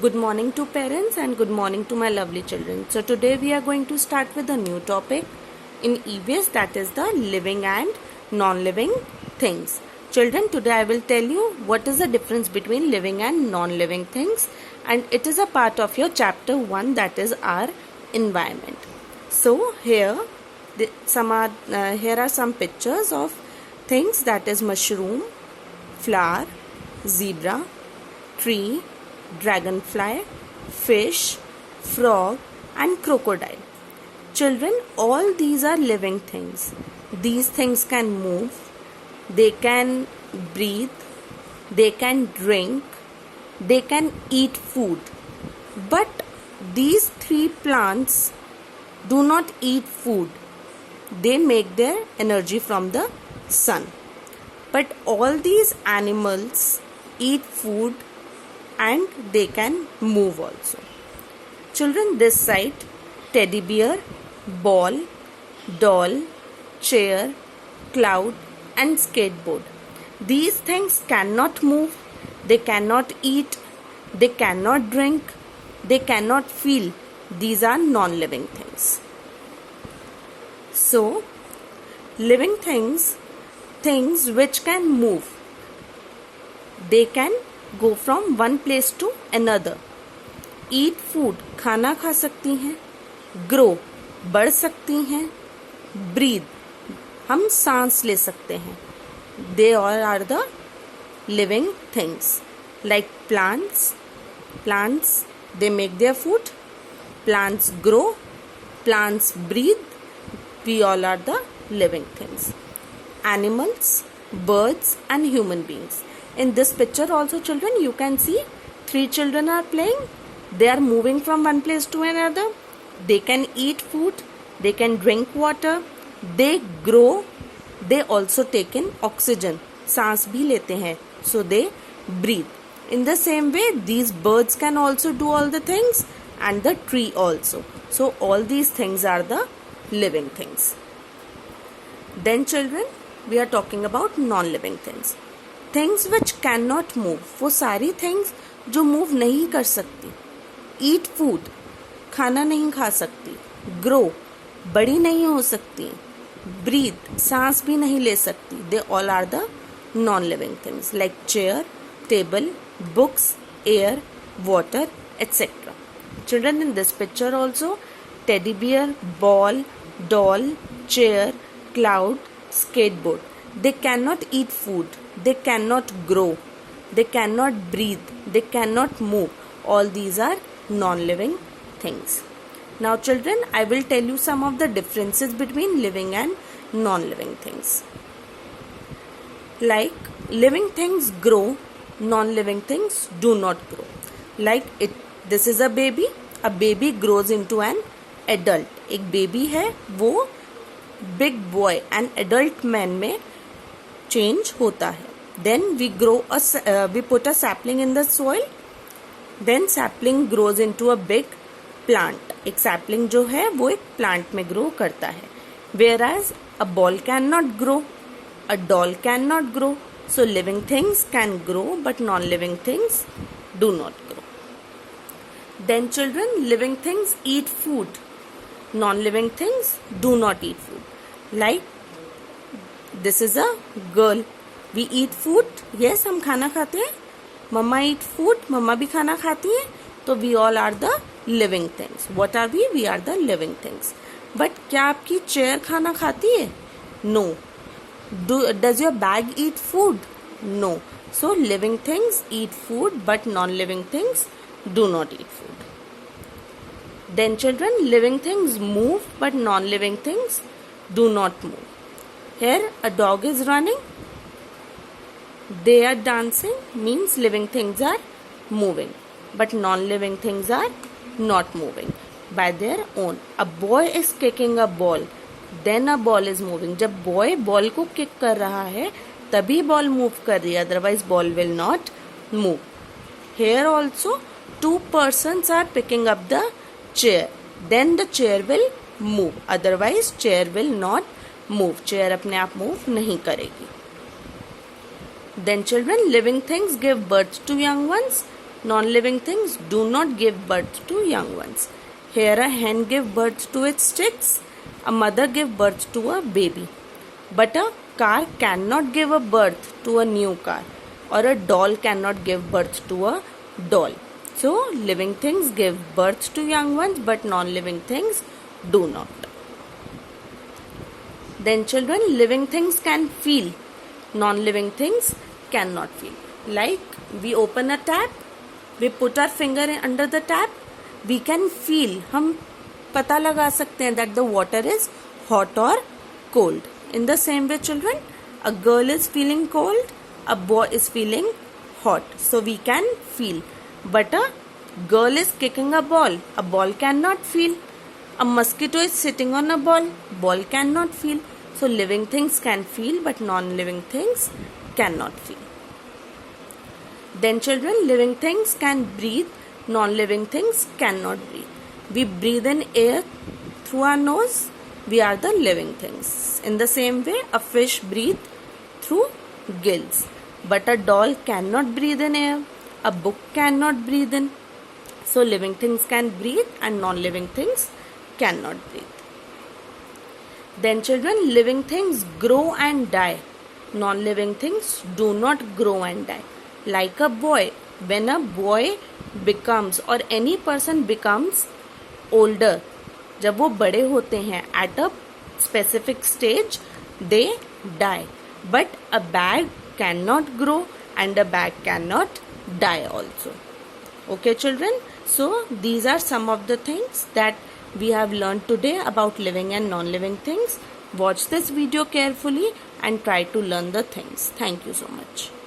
Good morning to parents and good morning to my lovely children. So today we are going to start with a new topic in EVS, that is the living and non-living things. Children, today I will tell you what is the difference between living and non-living things, and it is a part of your chapter 1, that is our environment. So here are some pictures of things, that is mushroom, flower, zebra, tree, dragonfly, fish, frog and crocodile. Children, all these are living things. These things can move, they can breathe, they can drink, they can eat food. But these three plants do not eat food. They make their energy from the sun. But all these animals eat food and they can move also. Children, this side, teddy bear, ball, doll, chair, cloud and skateboard. These things cannot move, they cannot eat, they cannot drink, they cannot feel. These are non-living things. So, living things which can move, they can go from one place to another. Eat food, खाना खा सकती हैं. Grow, बढ़ सकती हैं. Breathe, हम सांस ले सकते हैं. They all are the living things. Like plants, they make their food. Plants grow, plants breathe. We all are the living things. Animals, birds and human beings. In this picture also, children, you can see 3 children are playing. They are moving from one place to another. They can eat food, they can drink water, they grow, they also take in oxygen. सांस भी लेते हैं, so they breathe. In the same way, these birds can also do all the things and the tree also. So all these things are the living things. Then children, we are talking about non-living things. Things which cannot move, वो सारी things जो move नहीं कर सकती. Eat food, खाना नहीं खा सकती. Grow, बड़ी नहीं हो सकती. Breathe, सांस भी नहीं ले सकती. They all are the non-living things like chair, table, books, air, water, etc. Children, in this picture also, teddy bear, ball, doll, chair, cloud, skateboard. They cannot eat food, they cannot grow, they cannot breathe, they cannot move. All these are non-living things. Now children, I will tell you some of the differences between living and non-living things. Like living things grow, non-living things do not grow. Like this is a baby grows into an adult. एक baby है, वो big boy and adult man में change होता है. Then we put a sapling in the soil. Then sapling grows into a big plant. एक sapling जो है वो एक plant में grow करता है. Whereas a ball cannot grow, a doll cannot grow. So living things can grow but non-living things do not grow. Then children, living things eat food. Non-living things do not eat food. Like this is a girl. We eat food. Yes, हम खाना खाते हैं. Mama eat food. Mama भी खाना खाती है. तो we all are the living things. What are we? We are the living things. But क्या आपकी chair खाना खाती है? No. Does your bag eat food? No. So living things eat food, but non-living things do not eat food. Then children, living things move, but non-living things do not move. Here a dog is running. They are dancing, means living things are moving, but non-living things are not moving by their own. A boy is kicking a ball, then a ball is moving. जब boy ball को kick कर रहा है, तभी ball move कर रही है, otherwise ball will not move. Here also 2 persons are picking up the chair, then the chair will move, otherwise chair will not move. Chair अपने आप move नहीं करेगी. Then children, living things give birth to young ones, Non-living things do not give birth to young ones. Here a hen gives birth to its chicks. A mother gives birth to a baby. But a car cannot give a birth to a new car, or a doll cannot give birth to a doll. So living things give birth to young ones, but non-living things do not. Then children, living things can feel, non-living things cannot feel. Like we open a tap, we put our finger under the tap, we can feel, हम पता लगा सकते हैं that the water is hot or cold. In the same way children, a girl is feeling cold, a boy is feeling hot. So we can feel. But a girl is kicking a ball cannot feel. A mosquito is sitting on a ball cannot feel. So living things can feel, but non-living things cannot feel. Then children, living things can breathe, non-living things cannot breathe. We breathe in air through our nose, we are the living things. In the same way, a fish breathes through gills, but a doll cannot breathe in air, a book cannot breathe in. So living things can breathe and non-living things cannot breathe. Then children, living things grow and die. Non-living things do not grow and die. Like a boy, when a boy becomes or any person becomes older, जब वो बड़े होते हैं at a specific stage, they die. But a bag cannot grow and a bag cannot die also. Okay children, so these are some of the things that we have learned today about living and non-living things. Watch this video carefully and try to learn the things. Thank you so much.